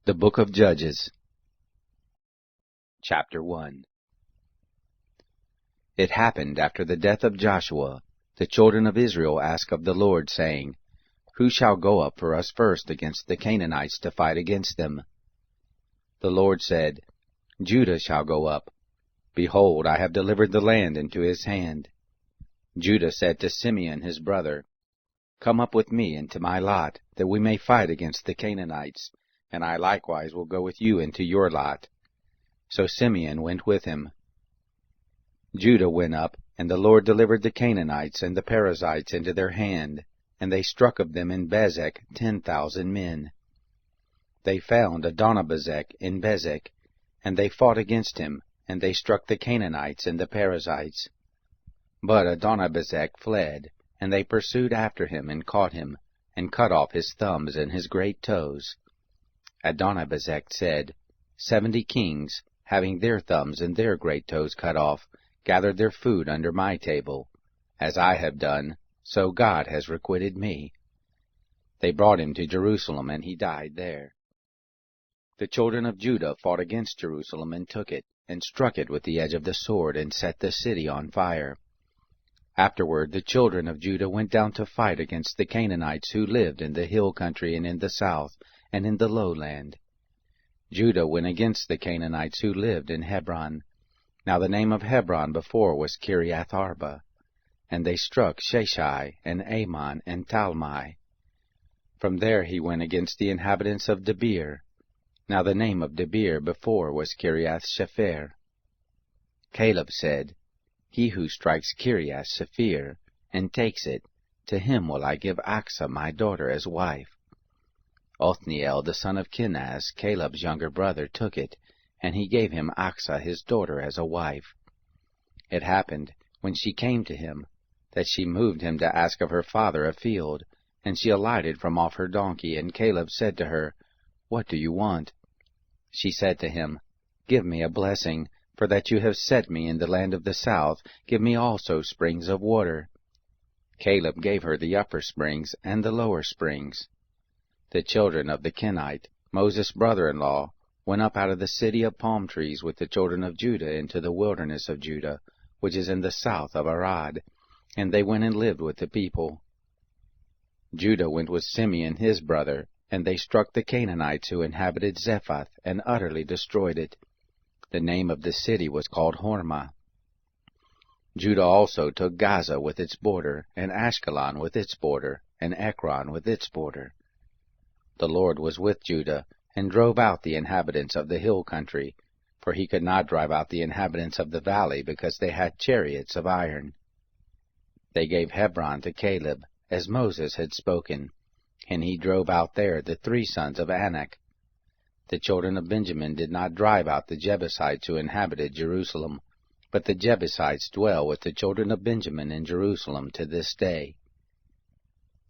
The Book of Judges. Chapter 1. It happened after the death of Joshua, the children of Israel asked of the Lord, saying, Who shall go up for us first against the Canaanites to fight against them? The Lord said, Judah shall go up. Behold, I have delivered the land into his hand. Judah said to Simeon his brother, Come up with me into my lot, that we may fight against the Canaanites, and I likewise will go with you into your lot. So Simeon went with him. Judah went up, and the Lord delivered the Canaanites and the Perizzites into their hand, and they struck of them in Bezek 10,000 men. They found Adonibezek in Bezek, and they fought against him, and they struck the Canaanites and the Perizzites. But Adonibezek fled, and they pursued after him and caught him, and cut off his thumbs and his great toes. Adonibezek said, 70 kings, having their thumbs and their great toes cut off, gathered their food under my table. As I have done, so God has requited me. They brought him to Jerusalem, and he died there. The children of Judah fought against Jerusalem, and took it, and struck it with the edge of the sword, and set the city on fire. Afterward the children of Judah went down to fight against the Canaanites who lived in the hill country and in the south, and in the lowland. Judah went against the Canaanites who lived in Hebron. Now the name of Hebron before was Kiriath-arba. And they struck Sheshai, and Ammon, and Talmai. From there he went against the inhabitants of Debir. Now the name of Debir before was Kiriath-Shepher. Caleb said, He who strikes Kiriath-Shepher, and takes it, to him will I give Achsah my daughter as wife. Othniel the son of Kenaz, Caleb's younger brother, took it, and he gave him Achsah his daughter as a wife. It happened, when she came to him, that she moved him to ask of her father a field, and she alighted from off her donkey, and Caleb said to her, What do you want? She said to him, Give me a blessing, for that you have set me in the land of the south, give me also springs of water. Caleb gave her the upper springs and the lower springs. The children of the Kenite, Moses' brother-in-law, went up out of the city of palm trees with the children of Judah into the wilderness of Judah, which is in the south of Arad, and they went and lived with the people. Judah went with Simeon his brother, and they struck the Canaanites who inhabited Zephath, and utterly destroyed it. The name of the city was called Hormah. Judah also took Gaza with its border, and Ashkelon with its border, and Ekron with its border. The Lord was with Judah, and drove out the inhabitants of the hill country, for he could not drive out the inhabitants of the valley, because they had chariots of iron. They gave Hebron to Caleb, as Moses had spoken, and he drove out there the 3 sons of Anak. The children of Benjamin did not drive out the Jebusites who inhabited Jerusalem, but the Jebusites dwell with the children of Benjamin in Jerusalem to this day.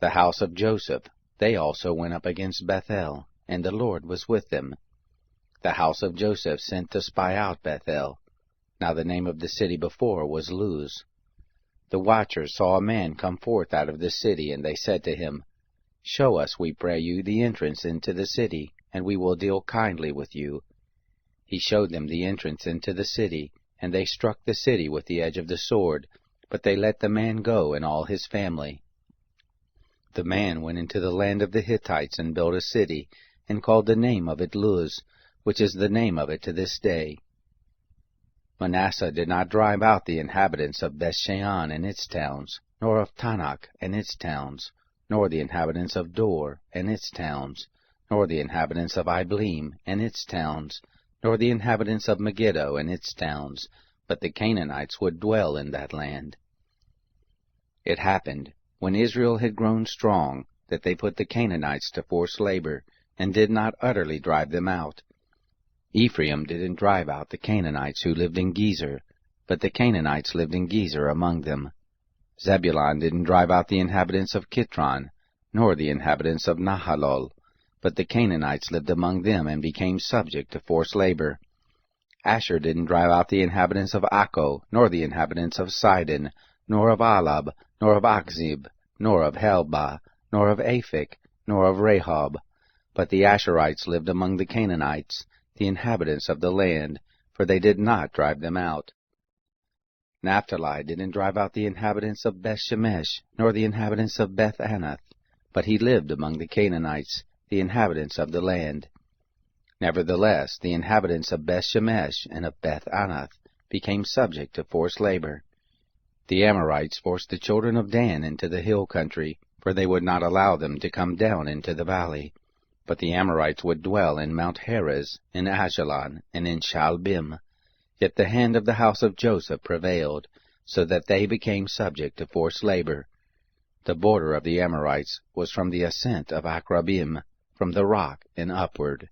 The house of Joseph, they also went up against Bethel, and the Lord was with them. The house of Joseph sent to spy out Bethel. Now the name of the city before was Luz. The watchers saw a man come forth out of the city, and they said to him, Show us, we pray you, the entrance into the city, and we will deal kindly with you. He showed them the entrance into the city, and they struck the city with the edge of the sword, but they let the man go and all his family. The man went into the land of the Hittites and built a city, and called the name of it Luz, which is the name of it to this day. Manasseh did not drive out the inhabitants of Bethshean and its towns, nor of Tanakh and its towns, nor the inhabitants of Dor and its towns, nor the inhabitants of Ibleam and its towns, nor the inhabitants of Megiddo and its towns, but the Canaanites would dwell in that land. It happened, when Israel had grown strong, that they put the Canaanites to forced labor, and did not utterly drive them out. Ephraim didn't drive out the Canaanites who lived in Gezer, but the Canaanites lived in Gezer among them. Zebulun didn't drive out the inhabitants of Kitron, nor the inhabitants of Nahalol, but the Canaanites lived among them and became subject to forced labor. Asher didn't drive out the inhabitants of Akko, nor the inhabitants of Sidon, nor of Alab, nor of Achzib, nor of Helbah, nor of Aphik, nor of Rehob, But the Asherites lived among the Canaanites, the inhabitants of the land, for they did not drive them out. Naphtali didn't drive out the inhabitants of Beth-Shemesh, nor the inhabitants of Beth-Anath, but he lived among the Canaanites, the inhabitants of the land. Nevertheless, the inhabitants of Beth-Shemesh and of Beth-Anath became subject to forced labor. The Amorites forced the children of Dan into the hill country, for they would not allow them to come down into the valley. But the Amorites would dwell in Mount Heres, in Ajalon, and in Shaalbim. Yet the hand of the house of Joseph prevailed, so that they became subject to forced labor. The border of the Amorites was from the ascent of Akrabim, from the rock and upward.